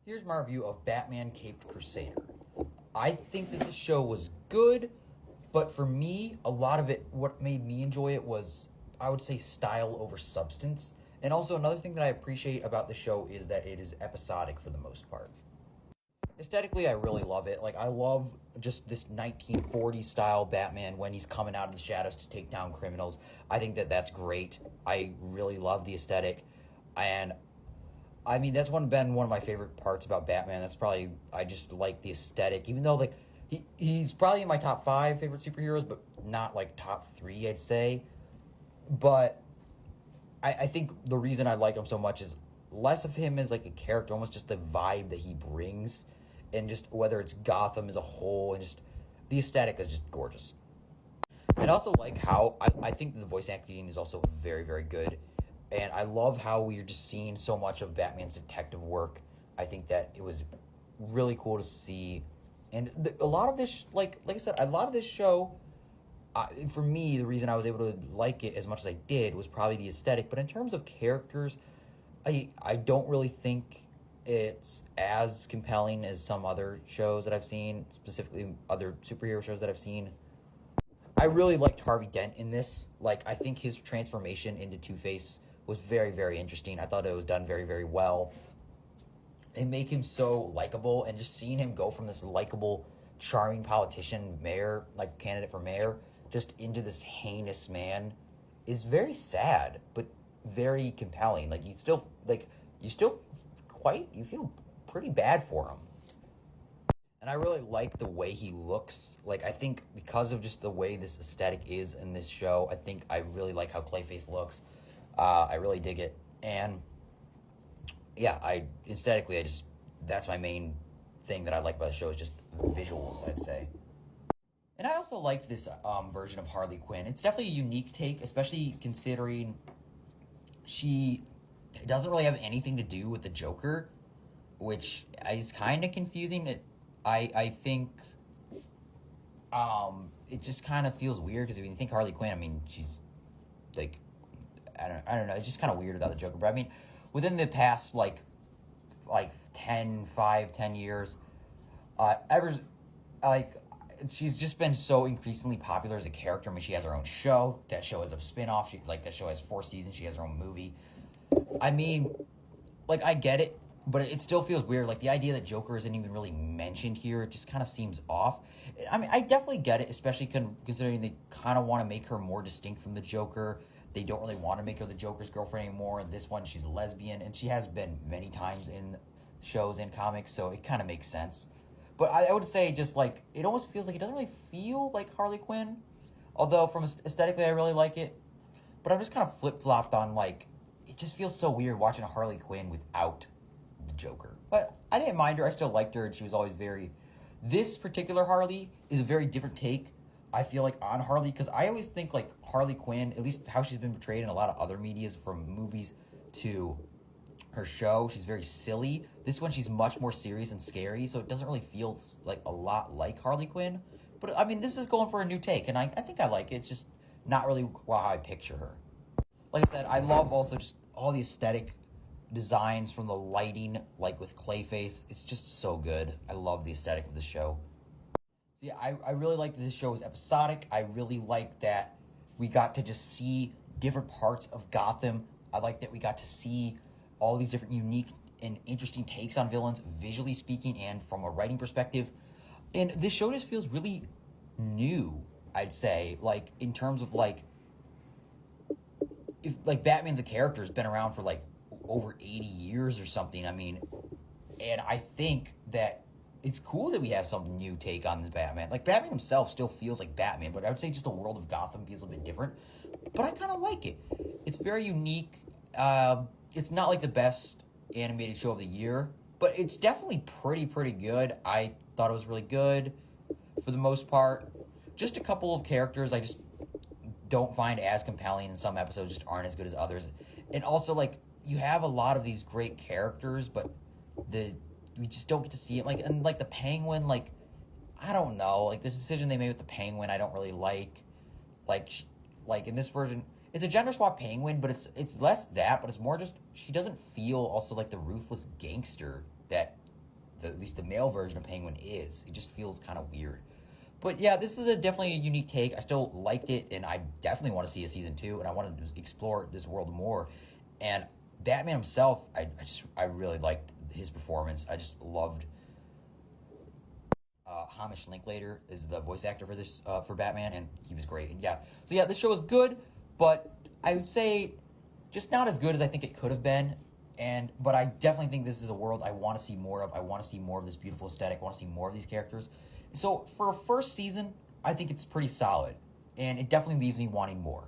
Here's my review of Batman Caped Crusader. I think that this show was good, but for me, a lot of it, what made me enjoy it was, I would say, style over substance. And also, another thing that I appreciate about the show is that it is episodic for the most part. Aesthetically, I really love it. Like, I love just this 1940s style Batman when he's coming out of the shadows to take down criminals. I think that that's great. I really love the aesthetic. And I mean, that's been one of my favorite parts about Batman. That's probably, I just like the aesthetic, even though, like, he's probably in my top 5 favorite superheroes, but not, like, top 3, I'd say. But I think the reason I like him so much is less of him as, like, a character, almost just the vibe that he brings, and just whether it's Gotham as a whole, and just the aesthetic is just gorgeous. And I also like how, I think the voice acting is also very, very good. And I love how we're just seeing so much of Batman's detective work. I think that it was really cool to see. And a lot of this, like I said, a lot of this show, for me, the reason I was able to like it as much as I did was probably the aesthetic. But in terms of characters, I don't really think it's as compelling as some other shows that I've seen, specifically other superhero shows that I've seen. I really liked Harvey Dent in this. Like, I think his transformation into Two-Face was very, very interesting. I thought it was done very, very well. They make him so likable, and just seeing him go from this likable, charming politician, mayor, like candidate for mayor, just into this heinous man is very sad, but very compelling. Like, you feel pretty bad for him. And I really like the way he looks. Like, I think because of just the way this aesthetic is in this show, I think I really like how Clayface looks. I really dig it. And yeah, aesthetically, that's my main thing that I like about the show is just visuals, I'd say. And I also like this version of Harley Quinn. It's definitely a unique take, especially considering she doesn't really have anything to do with the Joker, which is kind of confusing. I think it just kind of feels weird because when you think Harley Quinn, I mean, she's like, I don't know, it's just kind of weird without the Joker. But I mean, within the past like 10 years, she's just been so increasingly popular as a character. I mean, she has her own show. That show is a spin-off. That show has 4 seasons. She has her own movie. I mean, like, I get it, but it still feels weird. Like, the idea that Joker isn't even really mentioned here, it just kind of seems off. I mean, I definitely get it, especially considering they kind of want to make her more distinct from the Joker. They don't really want to make her the Joker's girlfriend anymore. In this one, she's a lesbian, and she has been many times in shows and comics, so it kind of makes sense. But I would say just, like, it almost feels like it doesn't really feel like Harley Quinn, although from aesthetically I really like it. But I'm just kind of flip-flopped on, like, it just feels so weird watching a Harley Quinn without the Joker. But I didn't mind her. I still liked her, and she was always very... This particular Harley is a very different take, I feel like, on Harley, because I always think, like, Harley Quinn, at least how she's been portrayed in a lot of other medias, from movies to her show, she's very silly. This one, she's much more serious and scary, so it doesn't really feel like a lot like Harley Quinn. But, I mean, this is going for a new take, and I think I like it. It's just not really how I picture her. Like I said, I love also just all the aesthetic designs from the lighting, like with Clayface. It's just so good. I love the aesthetic of the show. So yeah, I really like that this show is episodic. I really like that we got to just see different parts of Gotham. I like that we got to see all these different unique and interesting takes on villains, visually speaking and from a writing perspective. And this show just feels really new, I'd say, like, in terms of, like, if, like, Batman's a character has been around for, like, over 80 years or something. I mean, and I think that it's cool that we have some new take on the Batman. Like, Batman himself still feels like Batman, but I would say just the world of Gotham feels a bit different. But I kind of like it. It's very unique. It's not, like, the best animated show of the year, but it's definitely pretty good. I thought it was really good for the most part. Just a couple of characters I just don't find as compelling, and some episodes just aren't as good as others. And also, like, you have a lot of these great characters, but we just don't get to see it. Like, and, like, the Penguin, like, I don't know. Like, the decision they made with the Penguin, I don't really like. Like in this version, it's a gender swap Penguin, but it's less that, but it's more just, she doesn't feel also like the ruthless gangster that at least the male version of Penguin is. It just feels kind of weird. But yeah, this is definitely a unique take. I still liked it, and I definitely want to see a season 2, and I want to explore this world more. And Batman himself, I really liked his performance. I just loved Hamish Linklater is the voice actor for this for Batman, and he was great. And yeah, so yeah, this show was good, but I would say just not as good as I think it could have been. But I definitely think this is a world I want to see more of. I want to see more of this beautiful aesthetic. I want to see more of these characters. So for a first season, I think it's pretty solid, and it definitely leaves me wanting more.